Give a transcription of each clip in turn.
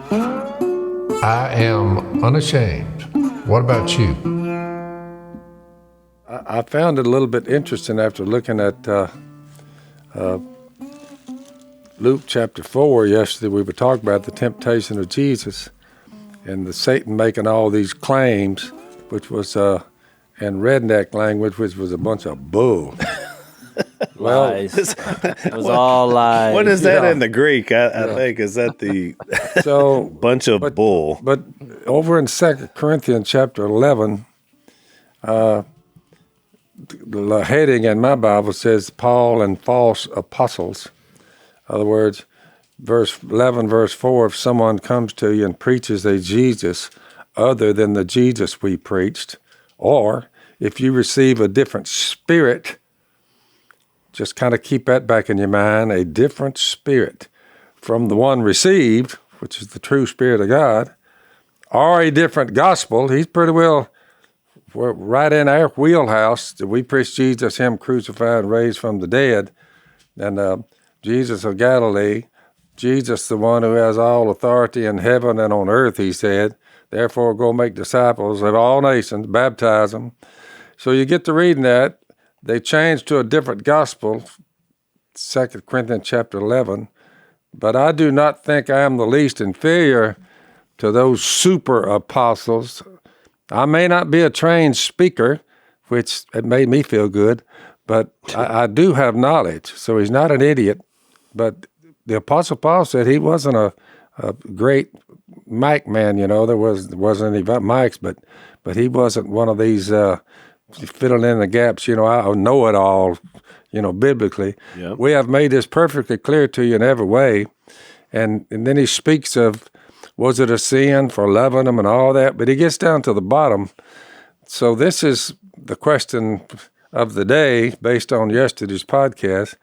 I am unashamed. What about you? I found it a little bit interesting after looking at Luke chapter 4 yesterday. We were talking about the temptation of Jesus and the Satan making all these claims, which was in redneck language, which was a bunch of bull. Lies. It was all lies. What is that in the Greek? I think, is that the bunch of bull? But over in 2 Corinthians chapter 11, the heading in my Bible says Paul and false apostles. In other words, verse 11, verse 4, if someone comes to you and preaches a Jesus other than the Jesus we preached, or if you receive a different spirit, just kind of keep that back in your mind, a different spirit from the one received, which is the true Spirit of God, or a different gospel. He's pretty well right in our wheelhouse. We preach Jesus, him crucified and raised from the dead, and Jesus of Galilee, Jesus the one who has all authority in heaven and on earth, he said. Therefore, go make disciples of all nations, baptize them. So you get to reading that. They changed to a different gospel, 2 Corinthians chapter 11, but I do not think I am the least inferior to those super apostles. I may not be a trained speaker, which it made me feel good, but I do have knowledge, so he's not an idiot. But the Apostle Paul said he wasn't a great mic man, there wasn't any mics, but he wasn't one of these filling in the gaps, I know it all, biblically. Yep. We have made this perfectly clear to you in every way. And then he speaks of, was it a sin for loving them and all that? But he gets down to the bottom. So this is the question of the day based on yesterday's podcast.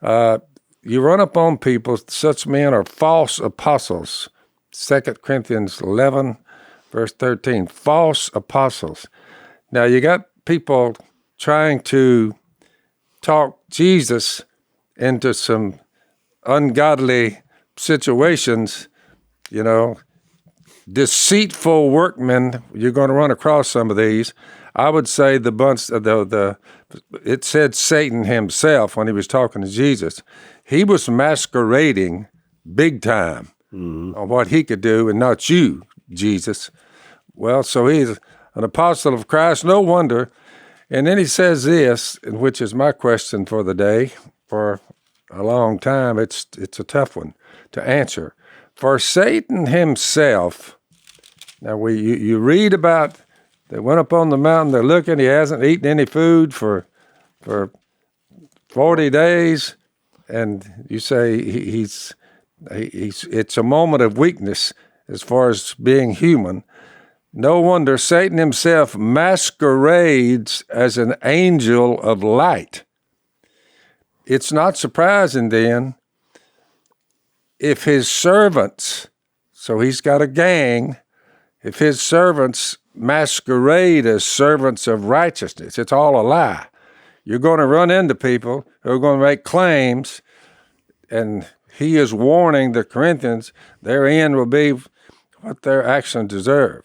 You run upon people, such men are false apostles. 2 Corinthians 11, verse 13, false apostles. Now you got people trying to talk Jesus into some ungodly situations, deceitful workmen. You're going to run across some of these. I would say it said Satan himself when he was talking to Jesus. He was masquerading big time on what he could do, and not you, Jesus. Well, so he's an apostle of Christ, no wonder. And then he says this, which is my question for the day, for a long time. It's a tough one to answer. For Satan himself, now you read about, they went up on the mountain, they're looking, he hasn't eaten any food for 40 days, and you say he's it's a moment of weakness as far as being human. No wonder Satan himself masquerades as an angel of light. It's not surprising then if his servants, so he's got a gang, if his servants masquerade as servants of righteousness. It's all a lie. You're going to run into people who are going to make claims, and he is warning the Corinthians their end will be what their actions deserve.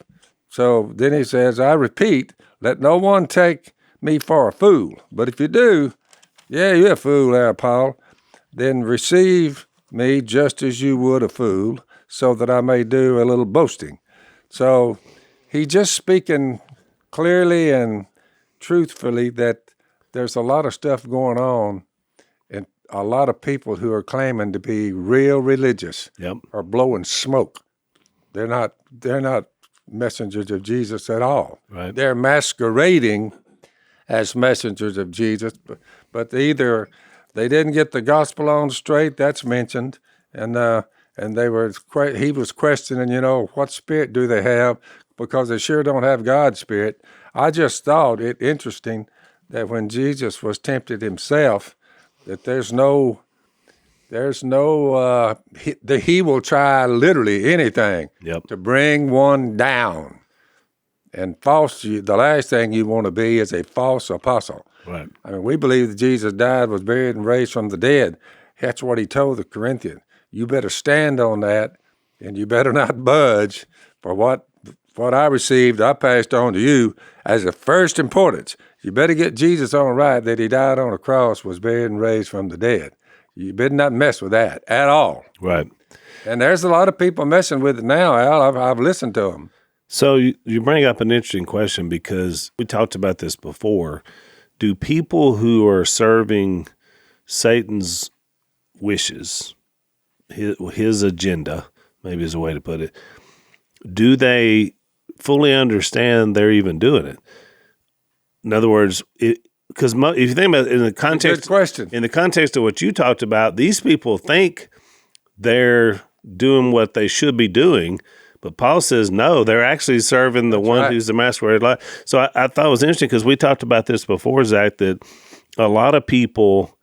So then he says, I repeat, let no one take me for a fool. But if you do, you're a fool there, Paul. Then receive me just as you would a fool, so that I may do a little boasting. So he's just speaking clearly and truthfully that there's a lot of stuff going on, and a lot of people who are claiming to be real religious are blowing smoke. They're not messengers of Jesus at all. Right. They're masquerading as messengers of Jesus, but either they didn't get the gospel on straight, that's mentioned, and he was questioning, what spirit do they have, because they sure don't have God's spirit. I just thought it interesting that when Jesus was tempted himself, that he will try literally anything to bring one down. And the last thing you want to be is a false apostle. Right. I mean, we believe that Jesus died, was buried, and raised from the dead. That's what he told the Corinthians. You better stand on that and you better not budge, for what I received, I passed on to you as of first importance. You better get Jesus on right, that he died on a cross, was buried, and raised from the dead. You better not mess with that at all. Right. And there's a lot of people messing with it now, Al. I've listened to them. So you bring up an interesting question, because we talked about this before. Do people who are serving Satan's wishes, his agenda, maybe is a way to put it, do they fully understand they're even doing it? In other words, because if you think about it in the context, good question. In the context of what you talked about, these people think they're doing what they should be doing, but Paul says no, they're actually serving the one who's the masquerade life. So I thought it was interesting, because we talked about this before, Zach, that a lot of people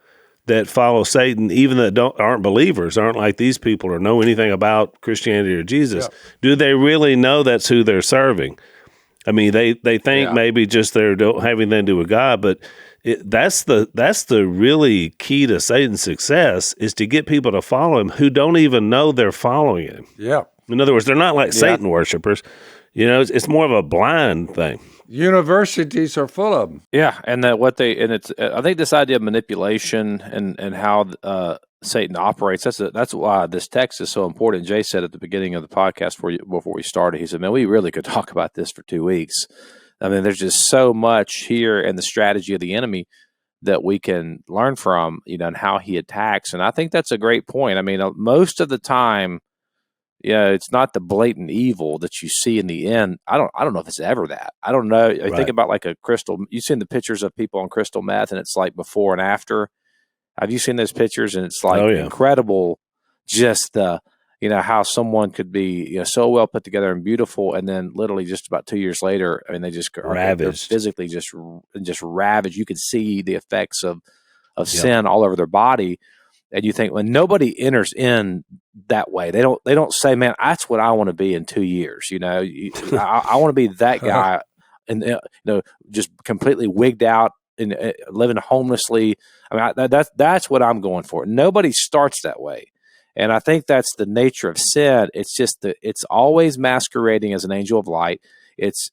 that follow Satan, even that aren't believers, aren't like these people or know anything about Christianity or Jesus. Yeah. Do they really know that's who they're serving? I mean, they think maybe just they're having anything to do with God, but that's the really key to Satan's success, is to get people to follow him who don't even know they're following him. Yeah. In other words, they're not like Satan worshipers. It's more of a blind thing. Universities are full of them. Yeah, and I think this idea of manipulation and how Satan operates. That's why this text is so important. Jay said at the beginning of the podcast before we started, he said, "Man, we really could talk about this for 2 weeks." I mean, there's just so much here in the strategy of the enemy that we can learn from, and how he attacks. And I think that's a great point. I mean, most of the time, it's not the blatant evil that you see in the end. I don't know if it's ever that. I don't know. I think about like a crystal. You've seen the pictures of people on crystal meth, and it's like before and after. Have you seen those pictures? And it's like incredible, just how someone could be so well put together and beautiful, and then literally just about 2 years later, I mean, they just they're physically just ravaged. You can see the effects of sin all over their body. And you think, when nobody enters in that way, they don't say, "Man, that's what I want to be in 2 years." I want to be that guy, and just completely wigged out and living homelessly. I mean, that's what I'm going for. Nobody starts that way, and I think that's the nature of sin. It's just it's always masquerading as an angel of light. It's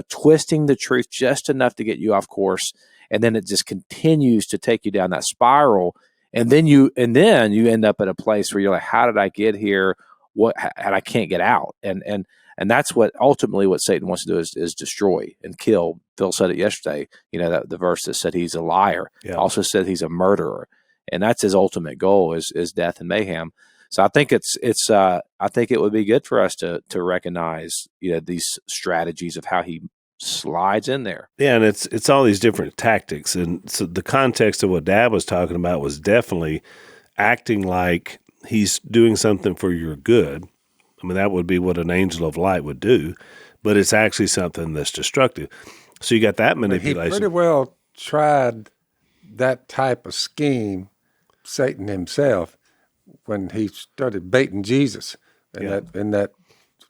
twisting the truth just enough to get you off course, and then it just continues to take you down that spiral. And then you end up at a place where you're like, how did I get here? And I can't get out. And that's what ultimately what Satan wants to do is destroy and kill. Phil said it yesterday. That the verse that said he's a liar also said he's a murderer, and that's his ultimate goal is death and mayhem. So I think I think it would be good for us to recognize these strategies of how he slides in there. Yeah, and it's all these different tactics. And so the context of what Dad was talking about was definitely acting like he's doing something for your good. I mean, that would be what an angel of light would do, but it's actually something that's destructive. So you got that manipulation. He pretty well tried that type of scheme, Satan himself, when he started baiting Jesus in that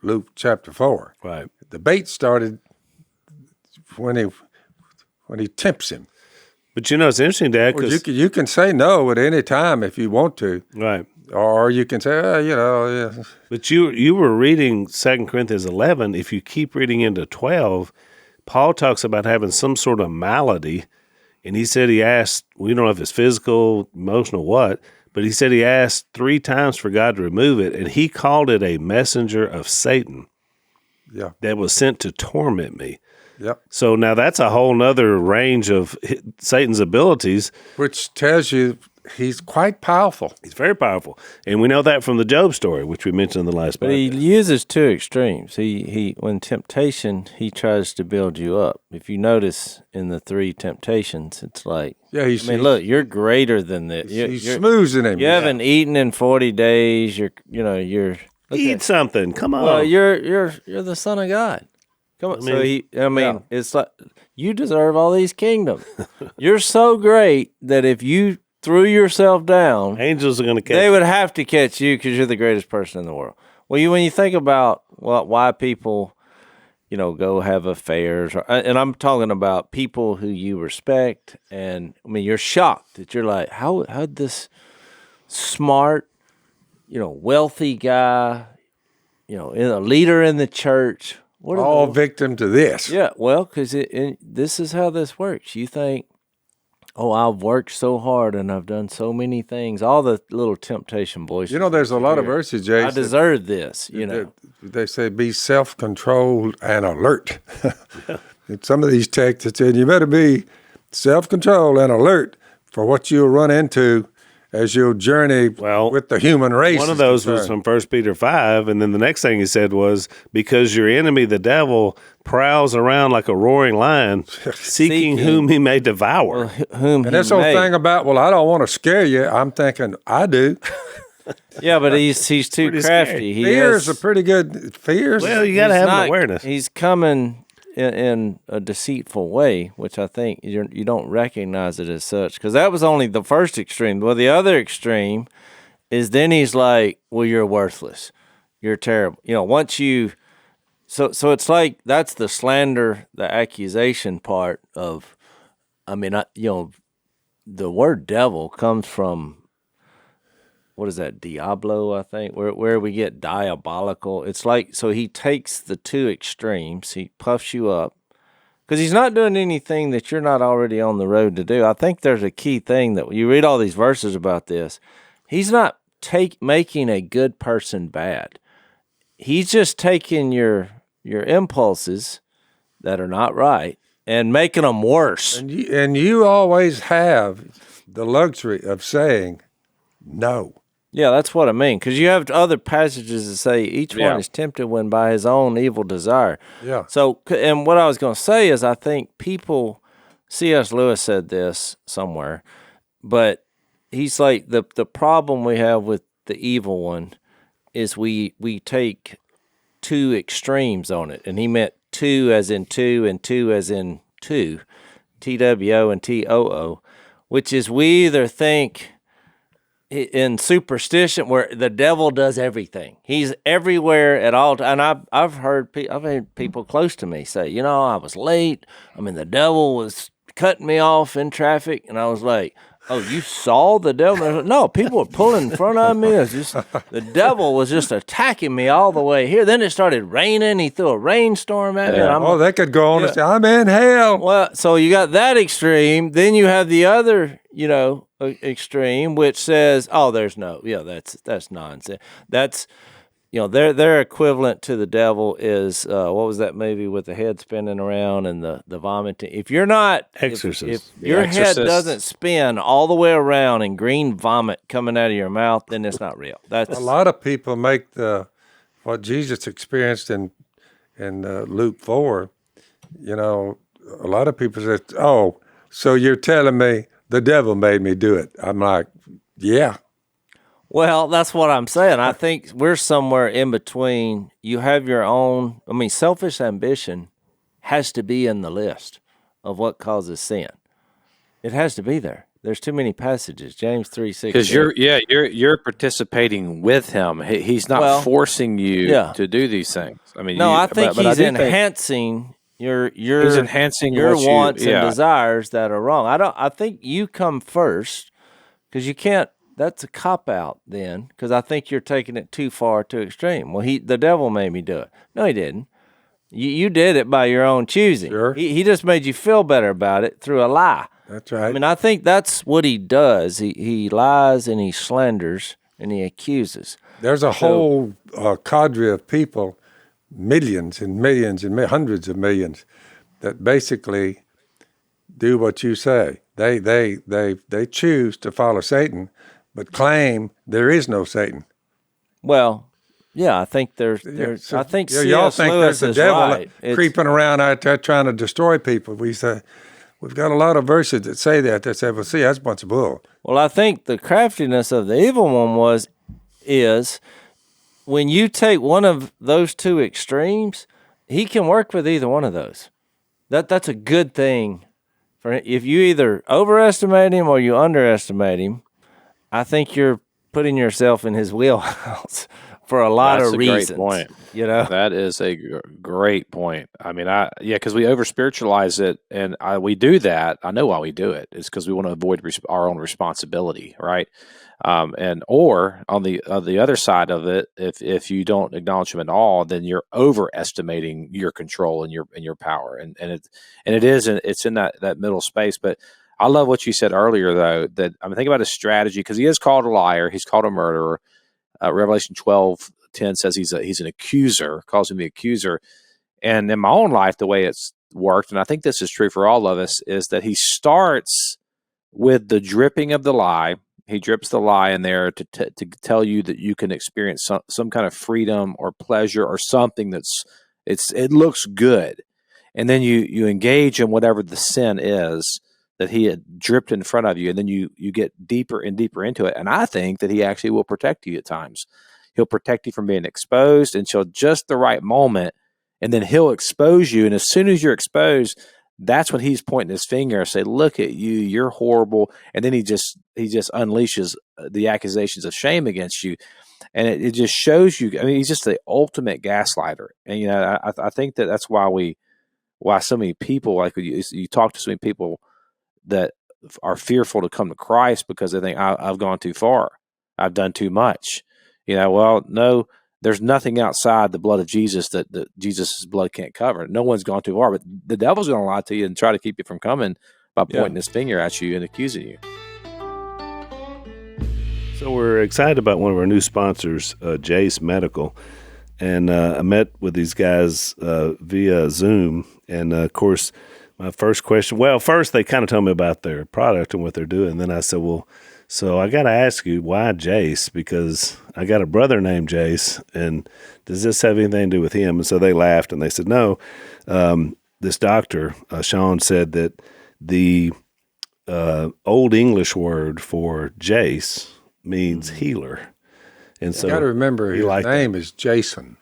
Luke chapter 4. Right. The bait started when he tempts him. But it's interesting, Dad, because you can say no at any time if you want to, right? Or you can say, yeah. But you were reading 2 Corinthians 11. If you keep reading into 12, Paul talks about having some sort of malady, and he said he asked. We don't know if it's physical, emotional, what, but he said he asked 3 times for God to remove it, and he called it a messenger of Satan. Yeah, that was sent to torment me. Yep. So now that's a whole nother range of Satan's abilities. Which tells you he's quite powerful. He's very powerful. And we know that from the Job story, which we mentioned in the last podcast. But he uses 2 extremes. He when temptation, he tries to build you up. If you notice in the 3 temptations, it's like, look, you're greater than this. He's smoozing him. You haven't eaten in 40 days. You're Eat something. Come on. Well, you're the son of God. Come on. It's like you deserve all these kingdoms. You're so great that if you threw yourself down, angels are going to catch you. They would have to catch you because you're the greatest person in the world. Well, when you think about why people, go have affairs, and I'm talking about people who you respect, and you're shocked that you're like, how'd this smart, wealthy guy in a leader in the church. What are All the- victim to this. Yeah, well, because this is how this works. You think, oh, I've worked so hard and I've done so many things. All the little temptation voices. There's a lot of verses, Jay. I deserve this, They say be self-controlled and alert. In some of these texts, it said you better be self-controlled and alert for what you'll run into as you journey with the human race. One of those was from 1 Peter 5, and then the next thing he said was, because your enemy, the devil, prowls around like a roaring lion, seeking whom he may devour. And this whole thing about, I don't want to scare you, I'm thinking, I do. Yeah, but he's too crafty. Fear's a pretty good, fear's. Well, you got to have an awareness. He's coming in a deceitful way, which I think you don't recognize it as such, because that was only the first extreme. Well, the other extreme is then he's like, well, you're worthless, you're terrible. Once you, so it's like that's the slander, the accusation part of, the word devil comes from, what is that, Diablo, I think, where we get diabolical. It's like, so he takes the two extremes, he puffs you up, because he's not doing anything that you're not already on the road to do. I think there's a key thing that you read all these verses about this. He's not making a good person bad. He's just taking your impulses that are not right and making them worse. And you always have the luxury of saying no. Yeah, that's what I mean. Because you have other passages that say each one is tempted when by his own evil desire. Yeah. So, and what I was going to say is I think people, C.S. Lewis said this somewhere, but he's like, the problem we have with the evil one is we take two extremes on it. And he meant two as in two and two as in two, TWO and TOO, which is we either think in superstition where the devil does everything. He's everywhere at all. And I've heard people close to me say, I was late. The devil was cutting me off in traffic. And I was like, oh, you saw the devil? No, people were pulling in front of me. It was just, the devil was just attacking me all the way here. Then it started raining. He threw a rainstorm at me. And they could go on and say, I'm in hell. Well, so you got that extreme. Then you have the other, extreme, which says, oh, that's nonsense. That's, their equivalent to the devil is, what was that movie with the head spinning around and the vomiting? If you're not, Exorcist. if your head doesn't spin all the way around and green vomit coming out of your mouth, then it's not real. That's a lot of people make what Jesus experienced in Luke 4. A lot of people say, oh, so you're telling me the devil made me do it? I'm like, yeah. Well, that's what I'm saying. I think we're somewhere in between. You have your own, selfish ambition has to be in the list of what causes sin. It has to be there. There's too many passages. James 3:6. Because you're participating with him. He's not forcing you to do these things. I think he's enhancing he's enhancing your wants and desires that are wrong. I think you come first, because you can't. That's a cop-out then, because I think you're taking it too far, too extreme. Well, the devil made me do it. No, he didn't. You did it by your own choosing. Sure. He just made you feel better about it through a lie. That's right. I think that's what he does. He lies and he slanders and he accuses. There's a whole cadre of people, millions and millions and hundreds of millions, that basically do what you say. They choose to follow Satan, but claim there is no Satan. Well, yeah, I think I think y'all C.S. think Lewis there's is the devil right. creeping around out there trying to destroy people. We say we've got a lot of verses that say that. That say, well, see, that's a bunch of bull. Well, I think the craftiness of the evil one is when you take one of those two extremes, he can work with either one of those. That's a good thing. If you either overestimate him or you underestimate him, I think you're putting yourself in his wheelhouse for a lot of reasons. That's a great point. That is a great point. Because we over-spiritualize it, and we do that. I know why we do it. It's because we want to avoid our own responsibility, right? And or on the other side of it, if you don't acknowledge him at all, then you're overestimating your control and your power. It's in that middle space. But I love what you said earlier, though, that I'm thinking about his strategy, because he is called a liar, he's called a murderer. Revelation 12:10 says he's an accuser, calls him the accuser. And in my own life, the way it's worked, and I think this is true for all of us, is that he starts with the dripping of the lie. He drips the lie in there to tell you that you can experience some kind of freedom or pleasure or something it looks good. And then you engage in whatever the sin is that he had dripped in front of you, and then you get deeper and deeper into it. And I think that he actually will protect you at times. He'll protect you from being exposed until just the right moment, and then he'll expose you. And as soon as you're exposed, that's when he's pointing his finger and say, "Look at you, you're horrible." And then he just unleashes the accusations of shame against you, and it just shows you. I mean, he's just the ultimate gaslighter. And I think that's why so many people, like you talk to so many people that are fearful to come to Christ because they think, I've gone too far, I've done too much. Well, no. There's nothing outside the blood of Jesus that Jesus' blood can't cover. No one's gone too far, but the devil's going to lie to you and try to keep you from coming by pointing his finger at you and accusing you. So we're excited about one of our new sponsors, Jase Medical. And I met with these guys via Zoom. And, of course, my first question, first they kind of told me about their product and what they're doing. And then I said, well, so I got to ask you, why Jase? Because I got a brother named Jase, and does this have anything to do with him? And so they laughed, and they said, no. This doctor, Sean, said that the Old English word for Jase means healer. And so you got to remember, his name is Jason.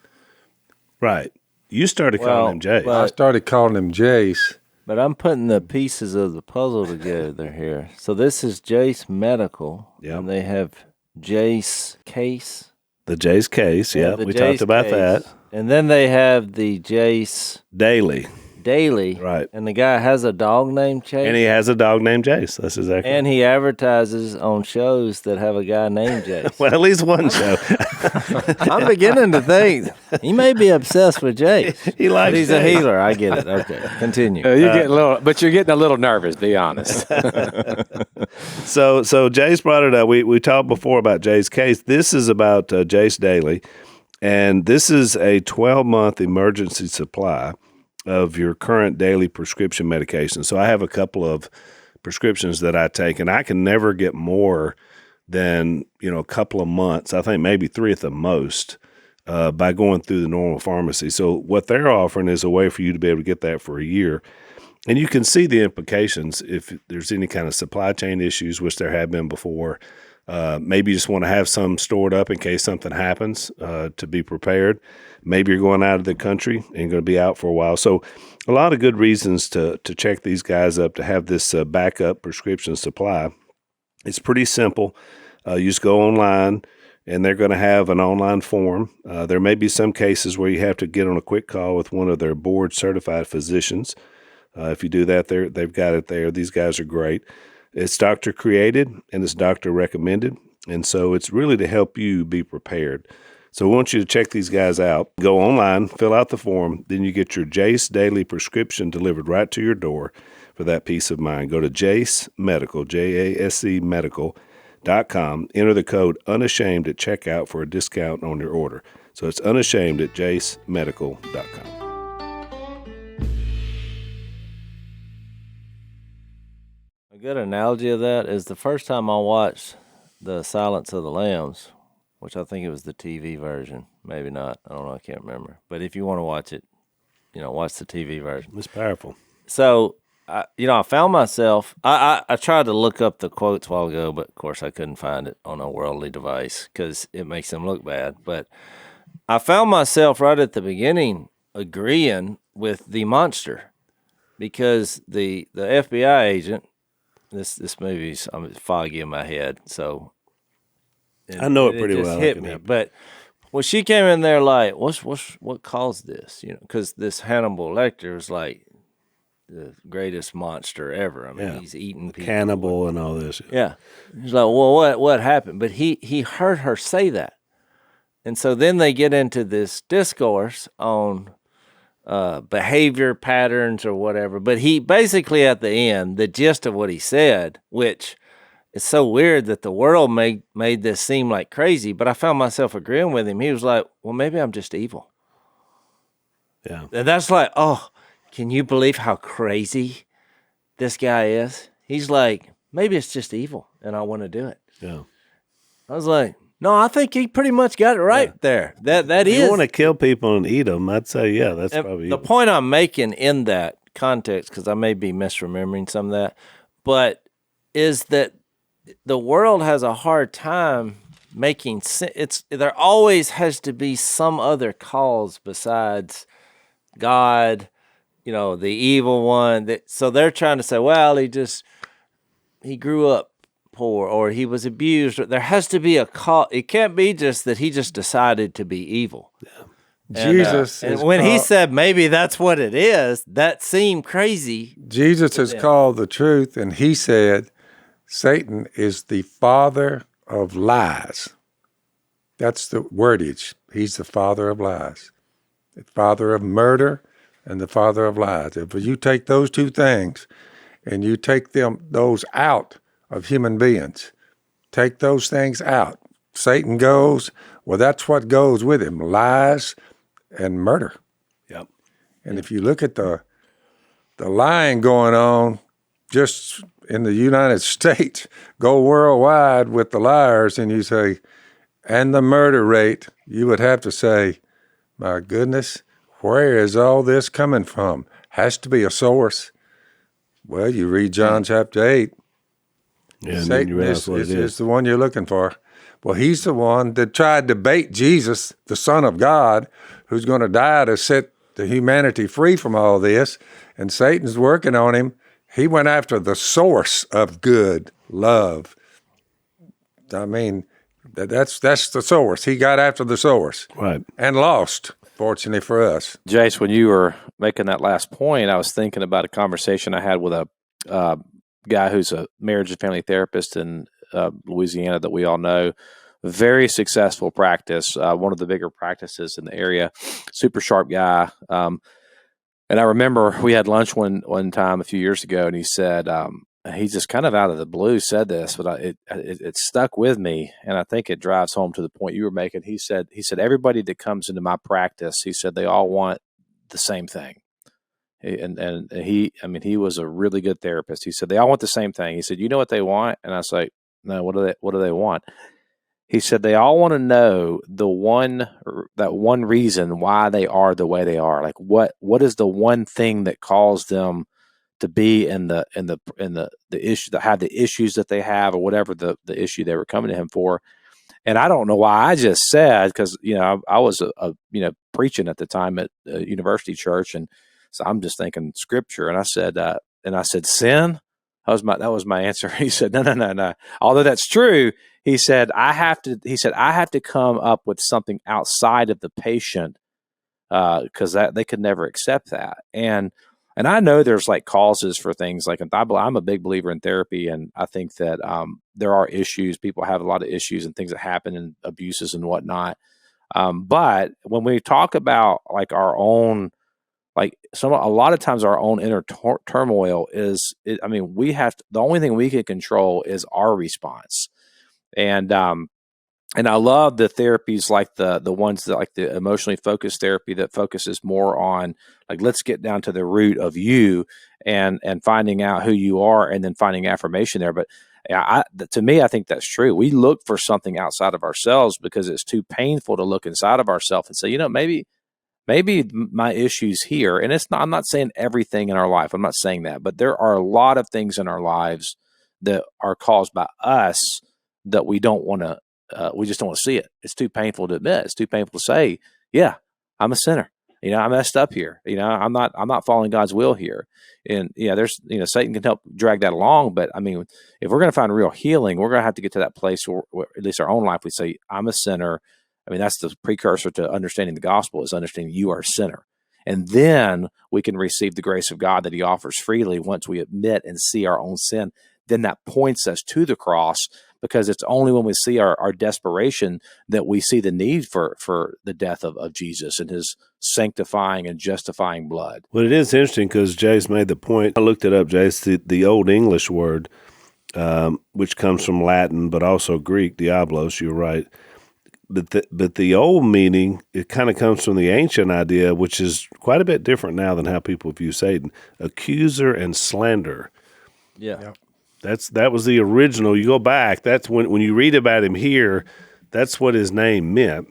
Right. You started calling him Jase. I started calling him Jase. But I'm putting the pieces of the puzzle together here. So this is Jase Medical, and they have Jase Case. The Jase Case, we talked about that. And then they have the Jase Daily. Right. And the guy has a dog named Chase. And he has a dog named Jase. That's exactly. And he advertises on shows that have a guy named Jase. Well, at least one show. I'm beginning to think he may be obsessed with Jase. He likes. But he's a healer. I get it. Okay, continue. You're getting a little nervous. Be honest. So Jase brought it up. We talked before about Jase Case. This is about Jase Daily, and this is a 12-month emergency supply of your current daily prescription medication. So I have a couple of prescriptions that I take, and I can never get more than a couple of months. I think maybe 3 at the most by going through the normal pharmacy. So what they're offering is a way for you to be able to get that for a year. And you can see the implications if there's any kind of supply chain issues, which there have been before. Maybe you just want to have some stored up in case something happens to be prepared. Maybe you're going out of the country and going to be out for a while. So a lot of good reasons to check these guys up, to have this backup prescription supply. It's pretty simple. You just go online, and they're going to have an online form. There may be some cases where you have to get on a quick call with one of their board-certified physicians. If you do that, they've got it there. These guys are great. It's doctor-created, and it's doctor-recommended, and so it's really to help you be prepared. So we want you to check these guys out. Go online, fill out the form, then you get your Jase Daily prescription delivered right to your door for that peace of mind. Go to Jase Medical, Jase Medical.com. Enter the code Unashamed at checkout for a discount on your order. So it's Unashamed at JaseMedical.com. A good analogy of that is the first time I watched The Silence of the Lambs, which I think it was the TV version. Maybe not. I don't know. I can't remember. But if you want to watch it, watch the TV version. It's powerful. So, I found myself, I tried to look up the quotes a while ago, but of course I couldn't find it on a worldly device because it makes them look bad. But I found myself right at the beginning agreeing with the monster because the FBI agent, this movie's foggy in my head, so I know it pretty just well. Hit me, but when she came in there, like, what caused this? Because this Hannibal Lecter was like, the greatest monster ever. I mean, he's eating people. Cannibal and all this. Yeah. He's like, well, what happened? But he heard her say that. And so then they get into this discourse on behavior patterns or whatever. But he basically at the end, the gist of what he said, which is so weird that the world made this seem like crazy, but I found myself agreeing with him. He was like, well, maybe I'm just evil. Yeah. And that's like, oh, can you believe how crazy this guy is? He's like, maybe it's just evil and I want to do it. Yeah. I was like, no, I think he pretty much got it right there. That If is. you want to kill people and eat them, I'd say, yeah, that's probably the point I'm making in that context, because I may be misremembering some of that, but is that the world has a hard time making sense. There always has to be some other cause besides God, the evil one. So they're trying to say, well, he grew up poor or he was abused. There has to be a cause. It can't be just that he just decided to be evil. Yeah. Jesus. And when he said maybe that's what it is, that seemed crazy. Jesus is called the truth, and he said Satan is the father of lies. That's the wordage. He's the father of lies, the father of murder and the father of lies. If you take those two things and you take those out of human beings, take those things out, Satan goes, well, that's what goes with him, lies and murder. Yep. And if you look at the lying going on just in the United States, go worldwide with the liars, and you say, and the murder rate, you would have to say, my goodness, where is all this coming from? Has to be a source. Well, you read John chapter 8. Yeah, Satan is the one you're looking for. Well, he's the one that tried to bait Jesus, the Son of God, who's going to die to set the humanity free from all this, and Satan's working on him. He went after the source of good, love. I mean, that's the source. He got after the source. Right. And lost, fortunately for us. Jase, when you were making that last point, I was thinking about a conversation I had with a guy who's a marriage and family therapist in Louisiana that we all know. Very successful practice, one of the bigger practices in the area. Super sharp guy. And I remember we had lunch one time a few years ago, and he said, he just kind of out of the blue said this, but it stuck with me, and I think it drives home to the point you were making. He said, everybody that comes into my practice, he said, they all want the same thing. And he was a really good therapist. He said, they all want the same thing. He said, you know what they want? And I was like, no, what do they want? He said, they all want to know that one reason why they are the way they are. Like what is the one thing that caused them to be in the issue, that have the issues that they have, or whatever the issue they were coming to him for. And I don't know why I just said, because I was preaching at the time at a university church, and so I'm just thinking scripture, and I said sin. That was my answer. He said no. Although that's true, he said I have to come up with something outside of the patient, because they could never accept that. And I know there's like causes for things like, I'm a big believer in therapy, and I think that there are issues. People have a lot of issues and things that happen, and abuses and whatnot. But when we talk about like our own, a lot of times our own inner turmoil the only thing we can control is our response. And I love the therapies like the ones that, like the emotionally focused therapy that focuses more on like, let's get down to the root of you and finding out who you are, and then finding affirmation there. But to me, I think that's true. We look for something outside of ourselves because it's too painful to look inside of ourselves and say, maybe my issue's here. And I'm not saying everything in our life. I'm not saying that, but there are a lot of things in our lives that are caused by us that we don't want to, we just don't want to see it. It's too painful to admit. It's too painful to say, yeah, I'm a sinner. I messed up here. I'm not following God's will here. And there's, Satan can help drag that along. But I mean, if we're going to find real healing, we're going to have to get to that place where at least our own life, we say, I'm a sinner. I mean, that's the precursor to understanding the gospel, is understanding you are a sinner. And then we can receive the grace of God that he offers freely once we admit and see our own sin. Then that points us to the cross, because it's only when we see our desperation that we see the need for the death of Jesus and his sanctifying and justifying blood. Well, it is interesting because Jase made the point. I looked it up, Jase, the Old English word, which comes from Latin, but also Greek, diablos, you're right. But the old meaning, it kind of comes from the ancient idea, which is quite a bit different now than how people view Satan. Accuser and slanderer. Yeah. That was the original. You go back, that's when you read about him here, that's what his name meant.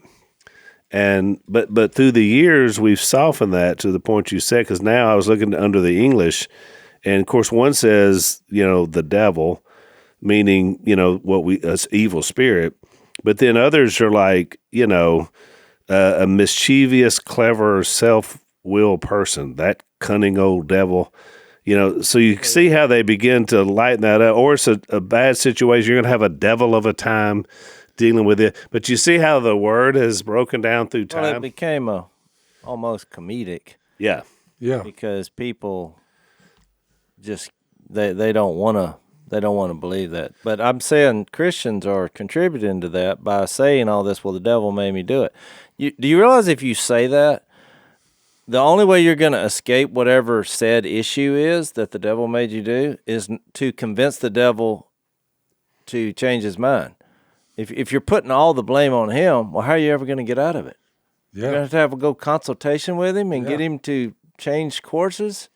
And but through the years, we've softened that to the point you said, because now I was looking under the English, and of course one says, the devil, meaning, us evil spirit. But then others are like, a mischievous, clever, self-willed person, that cunning old devil. So you see how they begin to lighten that up. Or it's a bad situation. You're going to have a devil of a time dealing with it. But you see how the word has broken down through time? Well, it became almost comedic. Yeah. Yeah. Because people just, they don't want to believe that. But I'm saying Christians are contributing to that by saying all this, well, the devil made me do it. Do you realize if you say that, the only way you're going to escape whatever said issue is that the devil made you do is to convince the devil to change his mind. If you're putting all the blame on him, well, how are you ever going to get out of it? Yeah. You're going to have a go consultation with him and get him to change courses?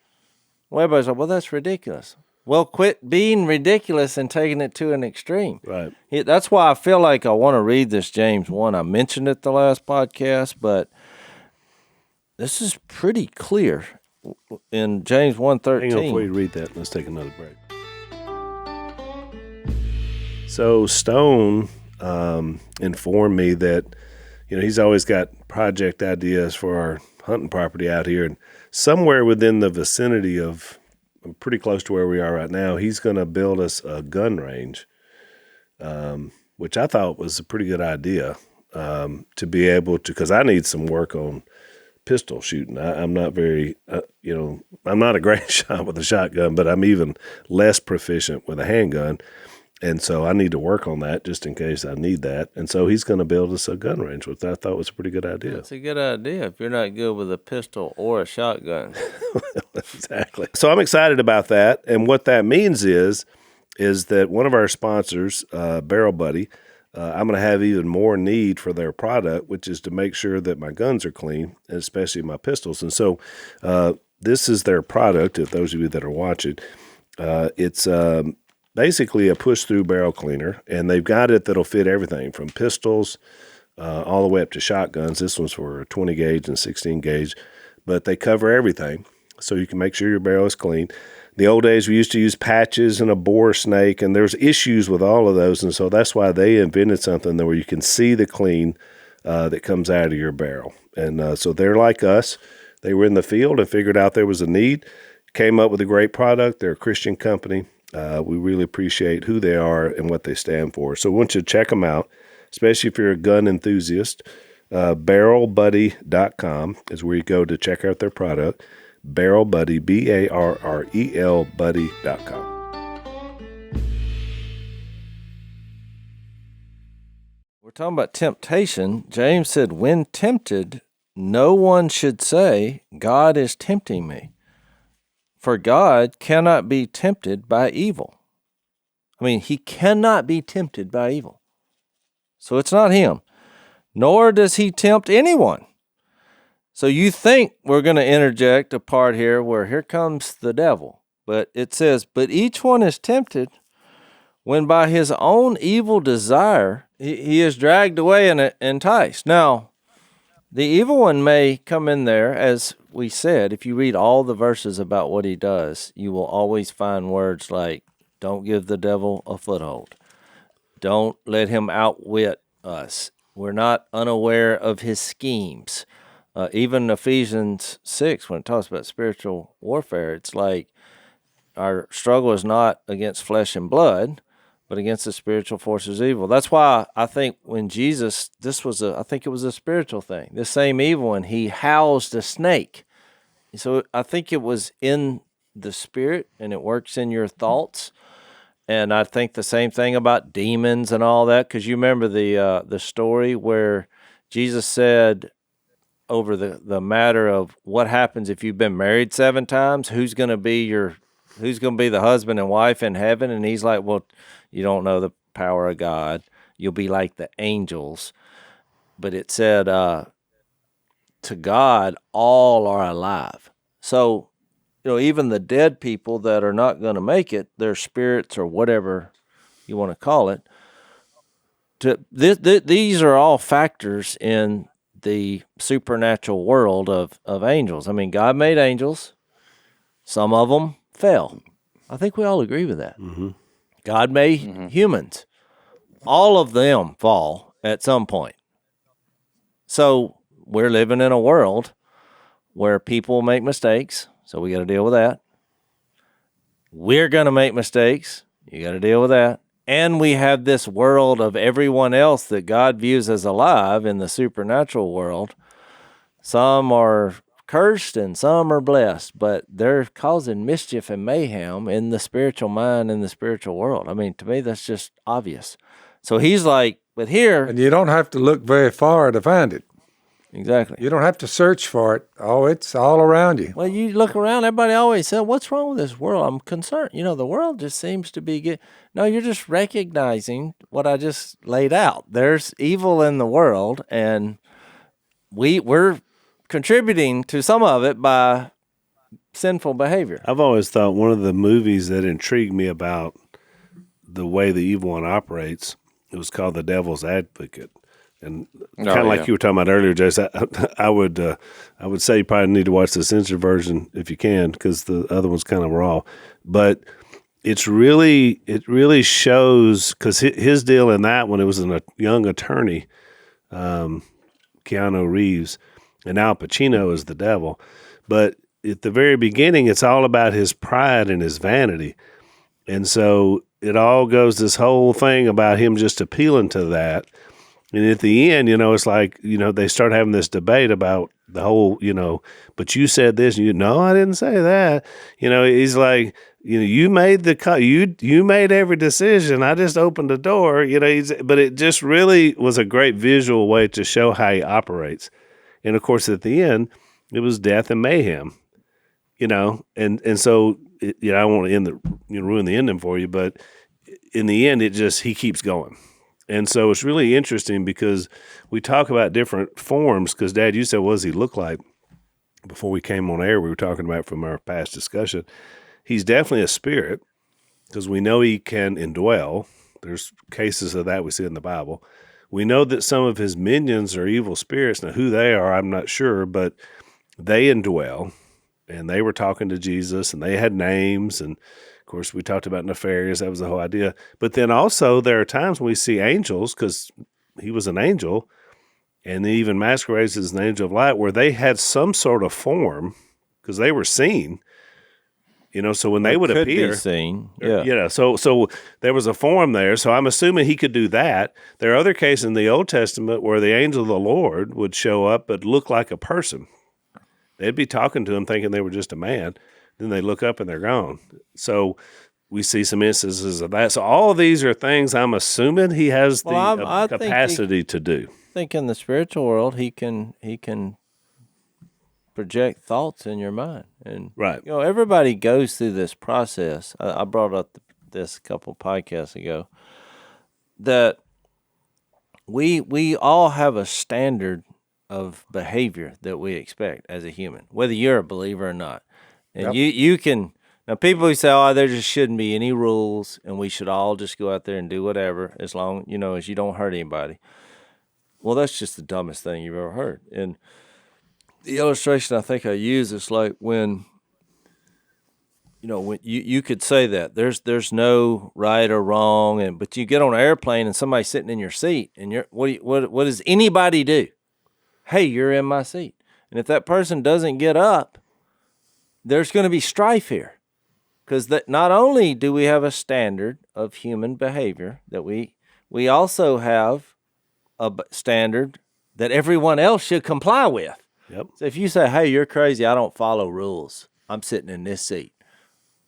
Well, everybody's like, well, that's ridiculous. Well, quit being ridiculous and taking it to an extreme. Right. That's why I feel like I want to read this James 1. I mentioned it the last podcast, but this is pretty clear in James 1:13. Hang on before you read that. Let's take another break. So Stone informed me that, he's always got project ideas for our hunting property out here. And somewhere within the vicinity of, pretty close to where we are right now, he's going to build us a gun range, which I thought was a pretty good idea to be able to, because I need some work on pistol shooting. I'm not very, I'm not a great shot with a shotgun, but I'm even less proficient with a handgun. And so I need to work on that just in case I need that. And so he's going to build us a gun range, which I thought was a pretty good idea. That's a good idea if you're not good with a pistol or a shotgun. Exactly. So I'm excited about that. And what that means is that one of our sponsors, Barrel Buddy, I'm going to have even more need for their product, which is to make sure that my guns are clean, especially my pistols. And so this is their product, if those of you that are watching. It's basically a push-through barrel cleaner, and they've got it that'll fit everything from pistols all the way up to shotguns. This one's for 20 gauge and 16 gauge, but they cover everything, so you can make sure your barrel is clean. The old days, we used to use patches and a bore snake, and there's issues with all of those, and so that's why they invented something where you can see the clean that comes out of your barrel. And so they're like us. They were in the field and figured out there was a need, came up with a great product. They're a Christian company. We really appreciate who they are and what they stand for. So we want you to check them out, especially if you're a gun enthusiast. BarrelBuddy.com is where you go to check out their product. Barrel Buddy, BARREL Buddy.com. We're talking about temptation. James said, when tempted, no one should say, God is tempting me. For God cannot be tempted by evil. I mean, he cannot be tempted by evil. So it's not him. Nor does he tempt anyone. So you think we're going to interject a part here where here comes the devil. But it says, but each one is tempted when by his own evil desire he is dragged away and enticed. Now, the evil one may come in there, as we said. If you read all the verses about what he does, you will always find words like, don't give the devil a foothold. Don't let him outwit us. We're not unaware of his schemes. Even Ephesians 6, when it talks about spiritual warfare, it's like our struggle is not against flesh and blood, but against the spiritual forces of evil. That's why I think when Jesus, I think it was a spiritual thing. The same evil one, he housed a snake So I think it was in the spirit, and it works in your thoughts. And I think the same thing about demons and all that, because you remember the story where Jesus said over the matter of what happens if you've been married 7 times, who's going to be the husband and wife in heaven? And he's like, well, you don't know the power of God. You'll be like the angels. But it said, to God, all are alive. So, even the dead people that are not going to make it, their spirits or whatever you want to call it, these are all factors in the supernatural world of angels. I mean, God made angels. Some of them fell. I think we all agree with that. Mm-hmm. God made humans. All of them fall at some point. So we're living in a world where people make mistakes, so we got to deal with that. We're going to make mistakes. You got to deal with that. And we have this world of everyone else that God views as alive in the supernatural world. Some are cursed and some are blessed, but they're causing mischief and mayhem in the spiritual mind, in the spiritual world. I mean, to me, that's just obvious. So he's like, but here... And you don't have to look very far to find it. Exactly. You don't have to search for it. Oh, it's all around you. Well, you look around, everybody always says, what's wrong with this world? I'm concerned. The world just seems to be... No, you're just recognizing what I just laid out. There's evil in the world, and we're contributing to some of it by sinful behavior. I've always thought one of the movies that intrigued me about the way the evil one operates, it was called The Devil's Advocate. And kind of like you were talking about earlier, Jase, I would say you probably need to watch the censored version if you can, because the other one's kind of raw. But it really shows, because his deal in that one, it was a young attorney, Keanu Reeves, and Al Pacino is the devil. But at the very beginning, it's all about his pride and his vanity. And so it all goes this whole thing about him just appealing to that. And at the end, it's like, they start having this debate about the whole, but you said this, and no, I didn't say that. He's like, you made you made every decision. I just opened the door, but it just really was a great visual way to show how he operates. And of course, at the end, it was death and mayhem, and so, I don't want to ruin the ending for you, but in the end, he keeps going. And so it's really interesting because we talk about different forms, because, Dad, you said, what does he look like? Before we came on air, we were talking about from our past discussion. He's definitely a spirit, because we know he can indwell. There's cases of that we see in the Bible. We know that some of his minions are evil spirits. Now, who they are, I'm not sure, but they indwell, and they were talking to Jesus, and they had names, and of course, we talked about nefarious. That was the whole idea. But then also there are times when we see angels, because he was an angel, and he even masquerades as an angel of light, where they had some sort of form, because they were seen. So when they would appear, be seen. Yeah. So there was a form there. So I'm assuming he could do that. There are other cases in the Old Testament where the angel of the Lord would show up but look like a person. They'd be talking to him thinking they were just a man. Then they look up and they're gone. So we see some instances of that. So all of these are things I'm assuming he has the capacity to do. I think in the spiritual world, he can project thoughts in your mind. And right. Everybody goes through this process. I brought up this a couple podcasts ago, that we all have a standard of behavior that we expect as a human, whether you're a believer or not. And you can, now people who say, there just shouldn't be any rules and we should all just go out there and do whatever as long, as you don't hurt anybody. Well, that's just the dumbest thing you've ever heard. And the illustration I think I use is like when you could say that there's no right or wrong, but you get on an airplane and somebody's sitting in your seat, and what does anybody do? Hey, you're in my seat. And if that person doesn't get up, there's going to be strife here, because that not only do we have a standard of human behavior, that we also have a standard that everyone else should comply with. Yep. So if you say, hey, you're crazy, I don't follow rules, I'm sitting in this seat,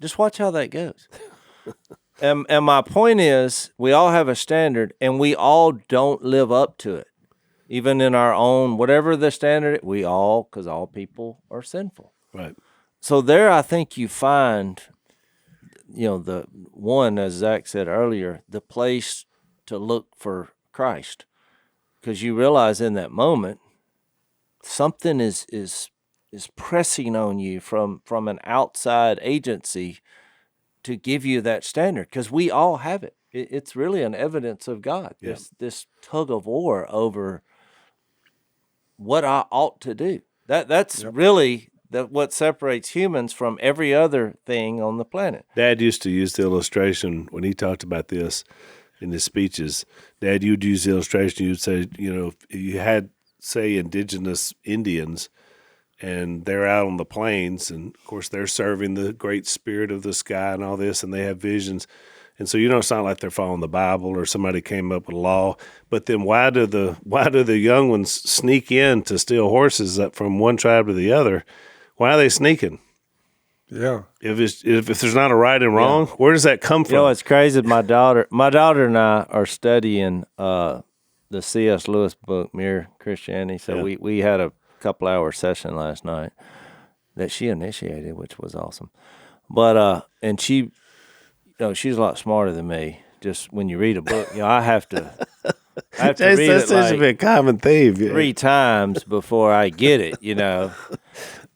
just watch how that goes. And my point is, we all have a standard, and we all don't live up to it. Even in our own, whatever the standard, because all people are sinful. Right. So there, I think you find, the one, as Zach said earlier, the place to look for Christ. Because you realize in that moment, something is pressing on you from an outside agency to give you that standard, because we all have it. It's really an evidence of God. Yeah. This tug of war over what I ought to do. That's really what separates humans from every other thing on the planet. Dad used to use the illustration when he talked about this in his speeches. Dad, you'd use the illustration. You'd say, if you had, say, indigenous Indians, and they're out on the plains, and of course they're serving the great spirit of the sky and all this, and they have visions. And so it's not like they're following the Bible or somebody came up with a law. But then why do the young ones sneak in to steal horses up from one tribe to the other? Why are they sneaking? Yeah. If there's not a right and wrong, where does that come from? It's crazy. My daughter and I are studying the C.S. Lewis book, Mere Christianity. So we had a couple-hour session last night that she initiated, which was awesome. But and she, she's a lot smarter than me. Just when you read a book, I have to read That's it such a common theme. 3 times before I get it.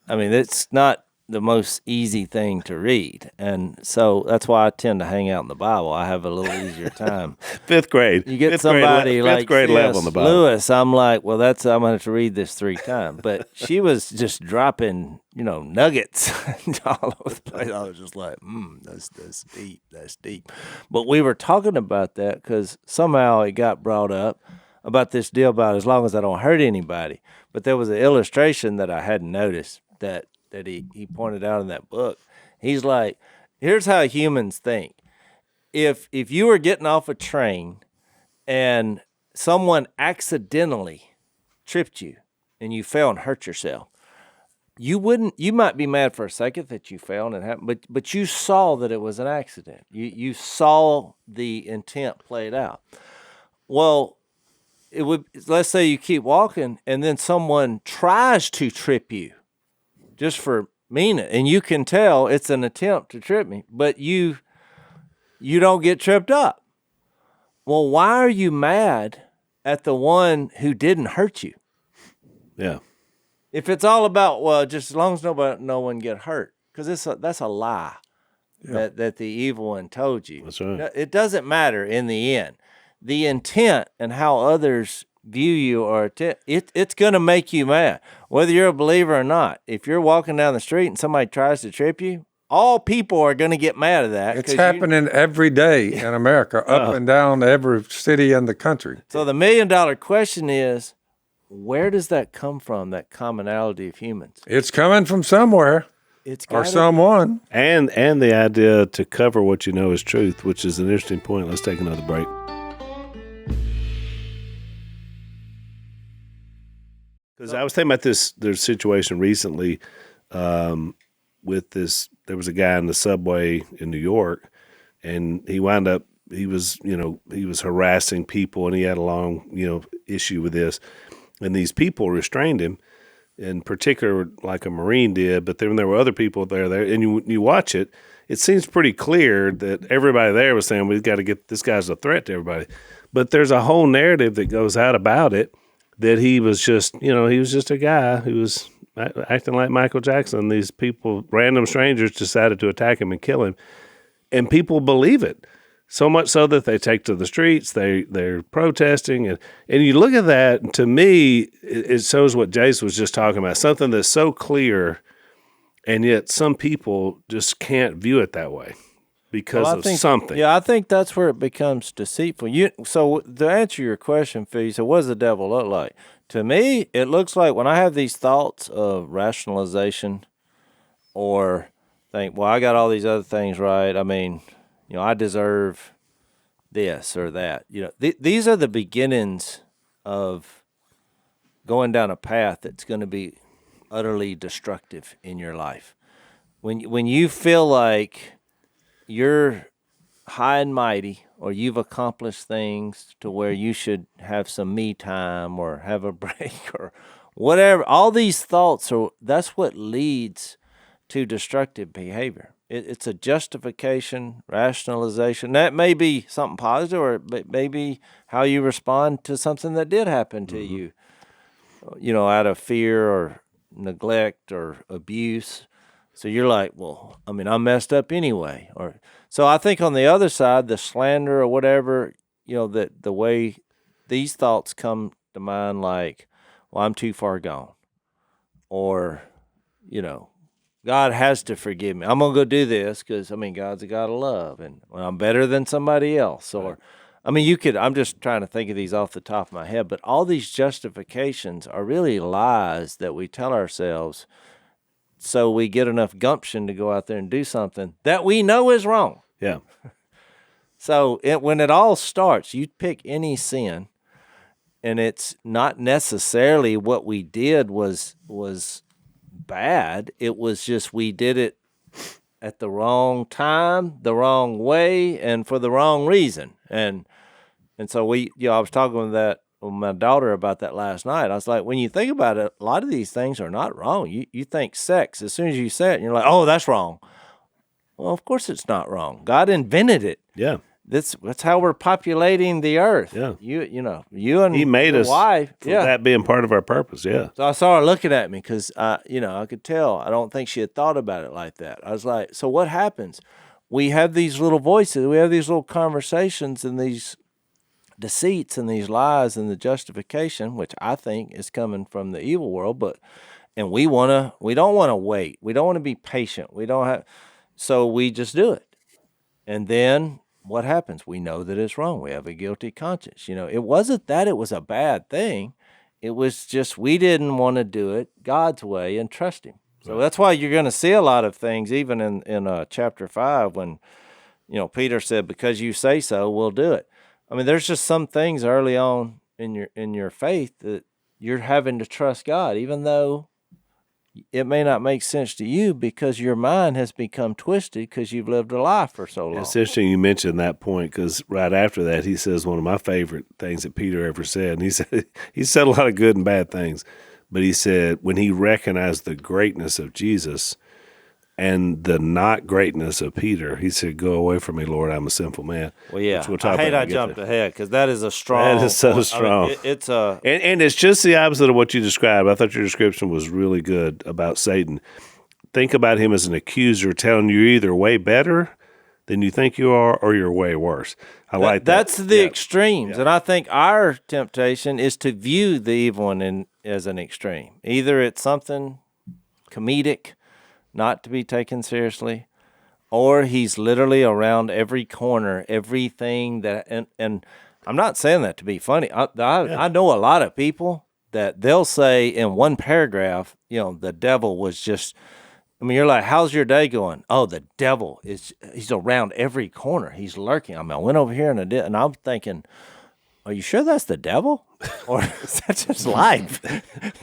I mean, it's not the most easy thing to read, and so that's why I tend to hang out in the Bible. I have a little easier time. 5th grade. You get fifth somebody grade, like fifth grade level in the Bible. Lewis, I'm like, well, I'm going to have to read this 3 times. But she was just dropping, nuggets all over the place. I was just like, that's deep. That's deep. But we were talking about that because somehow it got brought up about this deal about as long as I don't hurt anybody. But there was an illustration that I hadn't noticed that he pointed out in that book. He's like, here's how humans think. If you were getting off a train and someone accidentally tripped you and you fell and hurt yourself, you might be mad for a second that you fell and it happened, but you saw that it was an accident. You saw the intent played out. Well, let's say you keep walking and then someone tries to trip you just for meaning it, and you can tell it's an attempt to trip me, but you don't get tripped up. Well, why are you mad at the one who didn't hurt you? Yeah. If it's all about, just as long as no one get hurt, because that's a lie that the evil one told you. That's right. It doesn't matter in the end. The intent and how others view you or it's going to make you mad, whether you're a believer or not. If you're walking down the street and somebody tries to trip you, all people are going to get mad at that. It's happening every day in America, up and down every city in the country. So the $1 million question is, where does that come from, that commonality of humans? It's coming from somewhere or someone. And the idea to cover what you know is truth, which is an interesting point. Let's take another break. Because I was thinking about their situation recently with this. There was a guy in the subway in New York, and he was harassing people, and he had a long, issue with this. And these people restrained him, in particular, like a Marine did. But then there were other people there, and you watch it. It seems pretty clear that everybody there was saying, we've got to get this guy's a threat to everybody. But there's a whole narrative that goes out about it, that he was just a guy who was acting like Michael Jackson. These people, random strangers, decided to attack him and kill him. And people believe it, so much so that they take to the streets, they're protesting. And you look at that, and to me, it shows what Jase was just talking about, something that's so clear, and yet some people just can't view it that way because of something. Yeah, I think that's where it becomes deceitful. So to answer your question, Phil, so what does the devil look like? To me, it looks like when I have these thoughts of rationalization or think, well, I got all these other things right. I mean, I deserve this or that. These are the beginnings of going down a path that's going to be utterly destructive in your life. When you feel like you're high and mighty, or you've accomplished things to where you should have some me time or have a break or whatever, all these thoughts that's what leads to destructive behavior. It's a justification, rationalization. That may be something positive, or it may be how you respond to something that did happen to you, out of fear or neglect or abuse. So you're like, well, I mean, I messed up anyway. So I think on the other side, the slander or whatever, that the way these thoughts come to mind, like, well, I'm too far gone, or, God has to forgive me. I'm going to go do this because, God's a God of love, and I'm better than somebody else. Or, I'm just trying to think of these off the top of my head, but all these justifications are really lies that we tell ourselves so we get enough gumption to go out there and do something that we know is wrong. Yeah. So when it all starts, you pick any sin, and it's not necessarily what we did was bad. It was just we did it at the wrong time, the wrong way, and for the wrong reason. And so I was talking with my daughter about that last night. I was like, when you think about it, a lot of these things are not wrong. You think sex, as soon as you say it, you're like, oh, that's wrong. Well, of course it's not wrong. God invented it. Yeah. That's how we're populating the earth. Yeah. You and He made your us wife. for that being part of our purpose. Yeah. So I saw her looking at me because, I could tell. I don't think she had thought about it like that. I was like, so what happens? We have these little voices. We have these little conversations and these deceits and these lies and the justification, which I think is coming from the evil world. And we don't want to wait. We don't want to be patient. So we just do it. And then what happens? We know that it's wrong. We have a guilty conscience. It wasn't that it was a bad thing. It was just we didn't want to do it God's way and trust Him. So that's why you're going to see a lot of things, even in chapter 5, when Peter said, "Because you say so, we'll do it." There's just some things early on in your faith that you're having to trust God, even though it may not make sense to you because your mind has become twisted because you've lived a life for so long. It's interesting you mentioned that point, because right after that, he says one of my favorite things that Peter ever said. And he said a lot of good and bad things, but he said when he recognized the greatness of Jesus and the not greatness of Peter, he said, "Go away from me, Lord, I'm a sinful man." Well, yeah, we'll talk I hate about I jumped ahead because that is a strong. That is so strong. It's a and it's just the opposite of what you described. I thought your description was really good about Satan. Think about him as an accuser, telling you either way better than you think you are, or you're way worse. I like that. That's the extremes, and I think our temptation is to view the evil one as an extreme. Either it's something comedic, not to be taken seriously, or he's literally around every corner, everything that, and I'm not saying that to be funny. I know a lot of people that they'll say in one paragraph, the devil was just, you're like, how's your day going? Oh, the devil he's around every corner. He's lurking. I went over here and I'm thinking, are you sure that's the devil? Or is that just life?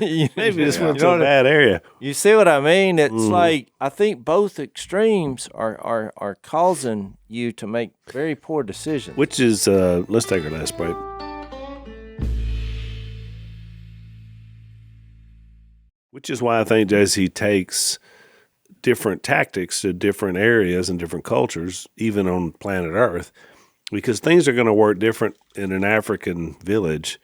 Maybe this went to a bad area. You see what I mean? It's like, I think both extremes are causing you to make very poor decisions. Which is, let's take our last break. Which is why I think, Jase, he takes different tactics to different areas and different cultures, even on planet Earth, because things are going to work different in an African village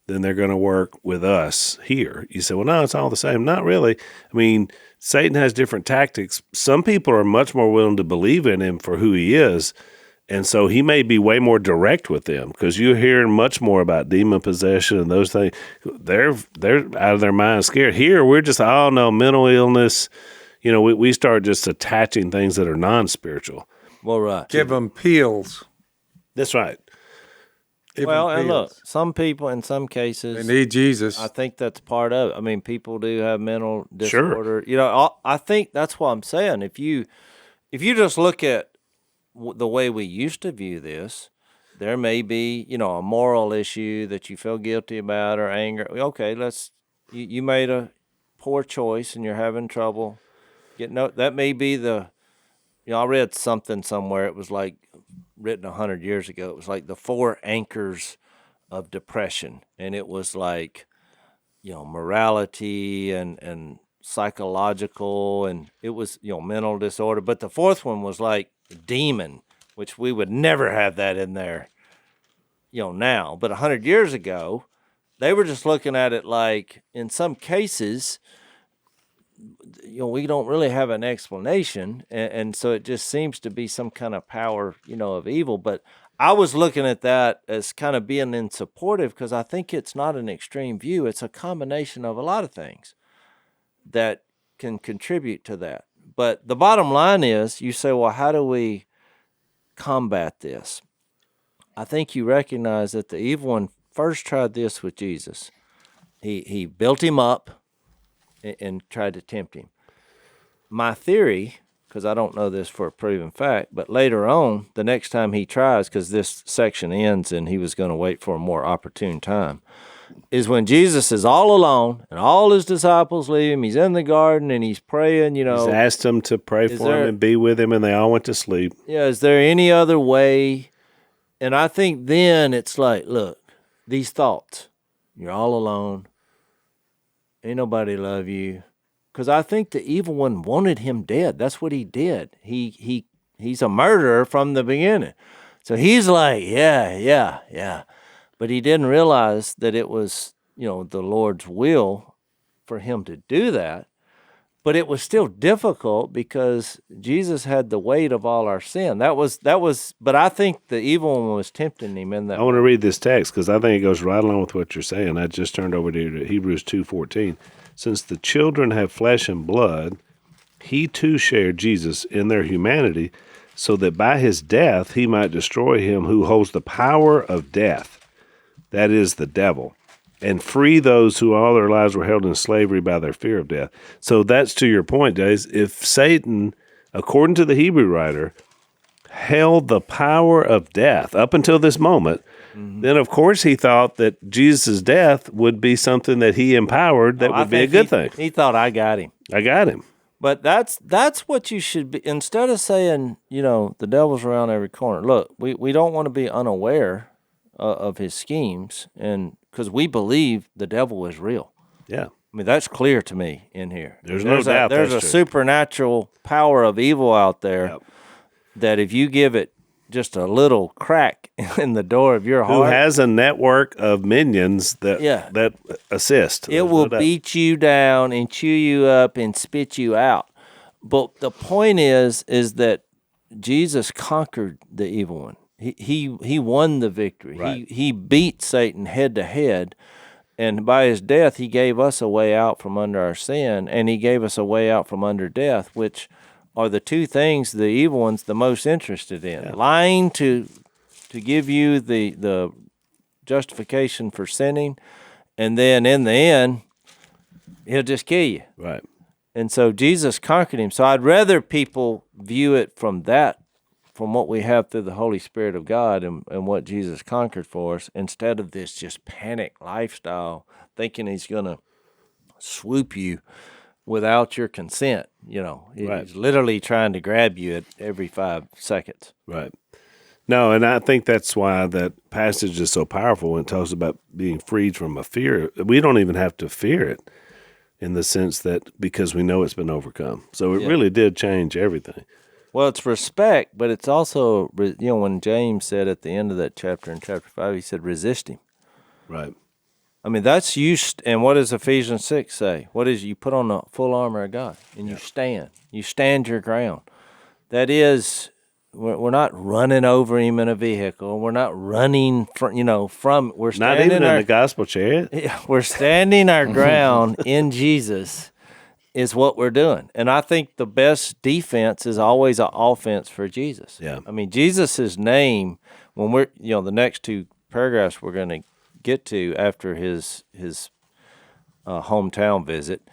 than they're going to work with us here. You say, well, no, it's all the same. Not really. Satan has different tactics. Some people are much more willing to believe in him for who he is, and so he may be way more direct with them, because you're hearing much more about demon possession and those things. They're out of their mind, scared. Here, we're just, oh, no, mental illness. We start just attaching things that are non-spiritual. Well, right. Give them pills. That's right. And look, some people in some cases they need Jesus. I think that's part of it. People do have mental disorder. Sure. I think that's what I'm saying. If you just look at the way we used to view this, there may be a moral issue that you feel guilty about or anger. Okay, you made a poor choice and you're having trouble that may be I read something somewhere. It was like written 100 years ago. It was like the 4 anchors of depression. And it was like, morality and psychological, and it was, mental disorder. But the 4th one was like demon, which we would never have that in there, now. But 100 years ago, they were just looking at it like, in some cases, we don't really have an explanation, and so it just seems to be some kind of power, of evil. But I was looking at that as kind of being in supportive, because I think it's not an extreme view. It's a combination of a lot of things that can contribute to that. But the bottom line is, you say, well, how do we combat this? I think you recognize that the evil one first tried this with Jesus. He built him up and tried to tempt him. My theory, because I don't know this for a proven fact, but later on, the next time he tries, because this section ends and he was going to wait for a more opportune time, is when Jesus is all alone and all his disciples leave him. He's in the garden and he's praying, He's asked them to pray for him and be with him, and they all went to sleep. Yeah, is there any other way? And I think then it's like, look, these thoughts, you're all alone. Ain't nobody love you. Because I think the evil one wanted him dead. That's what he did. He's a murderer from the beginning. So he's like, yeah. But he didn't realize that it was, the Lord's will for him to do that. But it was still difficult because Jesus had the weight of all our sin. That was. But I think the evil one was tempting him in that. I want to read this text because I think it goes right along with what you're saying. I just turned over to Hebrews 2:14. Since the children have flesh and blood, he too shared Jesus in their humanity, so that by his death he might destroy him who holds the power of death, that is, the devil, and free those who all their lives were held in slavery by their fear of death. So that's to your point, Days. If Satan, according to the Hebrew writer, held the power of death up until this moment, then of course he thought that Jesus' death would be something that he empowered that would be a good thing. He thought, I got him. But that's what you should be. Instead of saying, the devil's around every corner. Look, we don't want to be unaware of his schemes, and because we believe the devil is real. Yeah. I mean, that's clear to me in here. There's no doubt there's a supernatural power of evil out there that if you give it just a little crack in the door of your heart, who has a network of minions that assist. It will beat you down and chew you up and spit you out. But the point is that Jesus conquered the evil one. He won the victory. Right. He beat Satan head to head, and by his death he gave us a way out from under our sin, and he gave us a way out from under death, which are the two things the evil one's the most interested in. Yeah. Lying to give you the justification for sinning, and then in the end, he'll just kill you. Right. And so Jesus conquered him. So I'd rather people view it from what we have through the Holy Spirit of God and what Jesus conquered for us, instead of this just panic lifestyle, thinking he's going to swoop you without your consent. He's literally trying to grab you at every 5 seconds. Right. No, and I think that's why that passage is so powerful when it talks about being freed from a fear. We don't even have to fear it in the sense that because we know it's been overcome. So it really did change everything. Well, it's respect, but it's also, when James said at the end of that chapter, in chapter 5, he said, resist him. Right. I mean, that's you. And what does Ephesians 6 say? What is, you put on the full armor of God and you stand. You stand your ground. That is, we're not running over him in a vehicle. We're not running from. We're standing not even in the gospel chariot. Yeah, we're standing our ground in Jesus. Is what we're doing. And I think the best defense is always an offense for Jesus. Yeah. I mean, Jesus' name, when we're, the next 2 paragraphs we're going to get to after his hometown visit.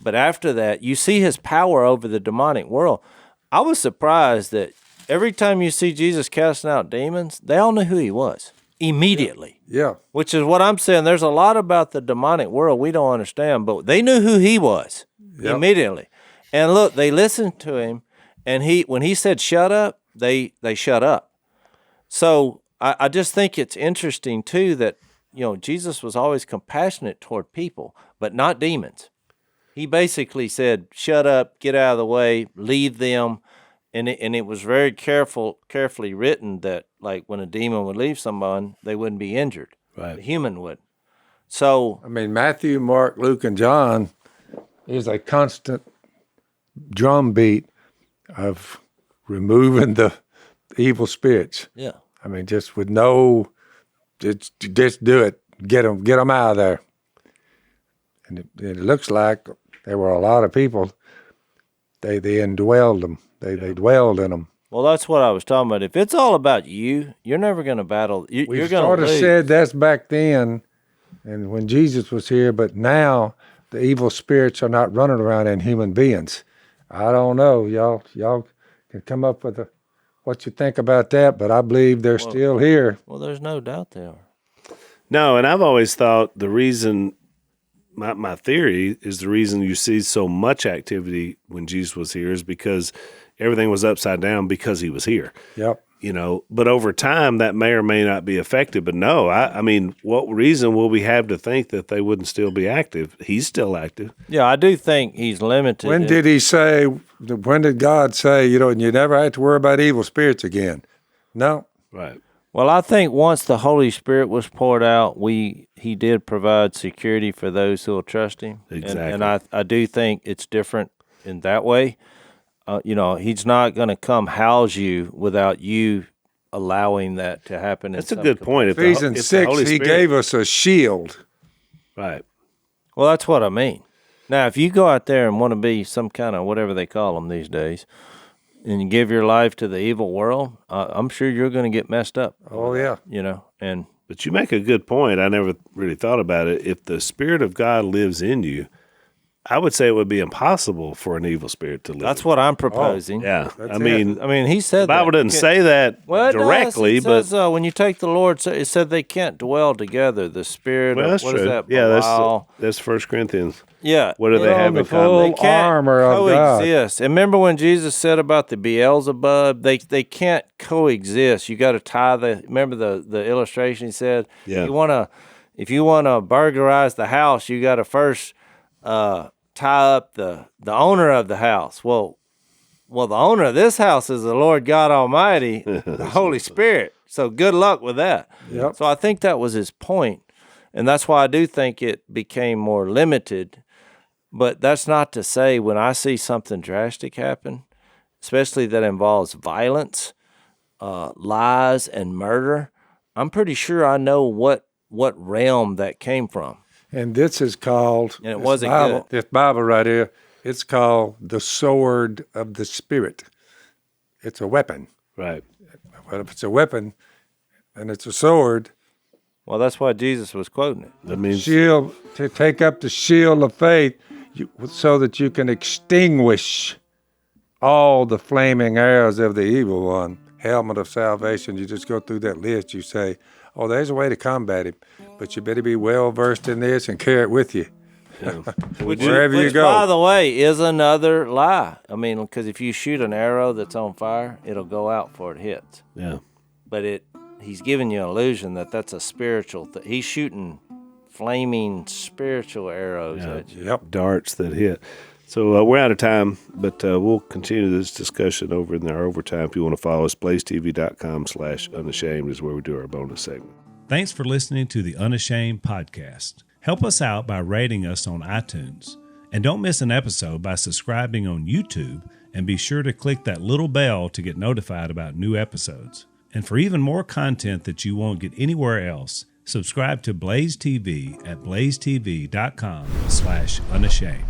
But after that, you see his power over the demonic world. I was surprised that every time you see Jesus casting out demons, they all knew who he was. immediately. Yeah. Which is what I'm saying. There's a lot about the demonic world we don't understand, but they knew who he was immediately. And look, they listened to him, and when he said shut up, they shut up. So I just think it's interesting too that Jesus was always compassionate toward people, but not demons. He basically said, shut up, get out of the way, leave them. And it was very carefully written that, like, when a demon would leave someone, they wouldn't be injured. Right. The human would. So, I mean, Matthew, Mark, Luke, and John is a constant drumbeat of removing the evil spirits. yeah. I mean, just with just do it. Get them out of there. And it looks like there were a lot of people. They indwelled them. They dwelled in them. Well, that's what I was talking about. If it's all about you, you're never going to battle. You're We going sort to of lose. said that's back then, and when Jesus was here. But now the evil spirits are not running around in human beings. I don't know, y'all. Y'all can come up with what you think about that, but I believe they're still here. Well, there's no doubt they are. No, and I've always thought the reason, my theory is the reason you see so much activity when Jesus was here is because everything was upside down because he was here. Yep. But over time that may or may not be effective. But no, I mean, what reason will we have to think that they wouldn't still be active? He's still active. Yeah, I do think he's limited. When did God say, you never have to worry about evil spirits again? No. Right. Well, I think once the Holy Spirit was poured out, he did provide security for those who will trust him. Exactly. And I do think it's different in that way. He's not going to come house you without you allowing that to happen. That's a good point. Ephesians 6, he gave us a shield. Right. Well, that's what I mean. Now, if you go out there and want to be some kind of whatever they call them these days, and you give your life to the evil world, I'm sure you're going to get messed up. Oh, yeah. But you make a good point. I never really thought about it. If the Spirit of God lives in you, I would say it would be impossible for an evil spirit to live. That's what I'm proposing. Yeah. That's I mean, he said the Bible that. doesn't say that Well, directly, it does. It says, when you take the Lord, it said they can't dwell together. The Spirit well, of, that's what true. is that? Yeah, Belial? that's 1 Corinthians. Yeah. What do they have in common? They can't armor of God. coexist. And remember when Jesus said about the Beelzebub? They can't coexist. You got to tie remember the illustration he said? Yeah. If you want to burglarize the house, you got to first tie up the owner of the house. Well, the owner of this house is the Lord God Almighty, the Holy Spirit. So good luck with that. Yep. So I think that was his point. And that's why I do think it became more limited. But that's not to say when I see something drastic happen, especially that involves violence, lies, and murder, I'm pretty sure I know what realm that came from. And this is called, And it wasn't good. This Bible right here, it's called the sword of the Spirit. It's a weapon. Right. Well, if it's a weapon and it's a sword, Well, that's why Jesus was quoting it. That means shield, to take up the shield of faith so that you can extinguish all the flaming arrows of the evil one. Helmet of salvation, you just go through that list, you say, oh, there's a way to combat him, but you better be well versed in this and carry it with you. Wherever you Which, go. by the way, is another lie. I mean, because if you shoot an arrow that's on fire, it'll go out before it hits. yeah. But he's giving you an illusion that that's a spiritual thing. He's shooting flaming spiritual arrows at you. Yep. Darts that hit. So we're out of time, but we'll continue this discussion over in our overtime. If you want to follow us, blazetv.com/unashamed is where we do our bonus segment. Thanks for listening to the Unashamed podcast. Help us out by rating us on iTunes. And don't miss an episode by subscribing on YouTube, and be sure to click that little bell to get notified about new episodes. And for even more content that you won't get anywhere else, subscribe to Blaze TV at blazetv.com/unashamed.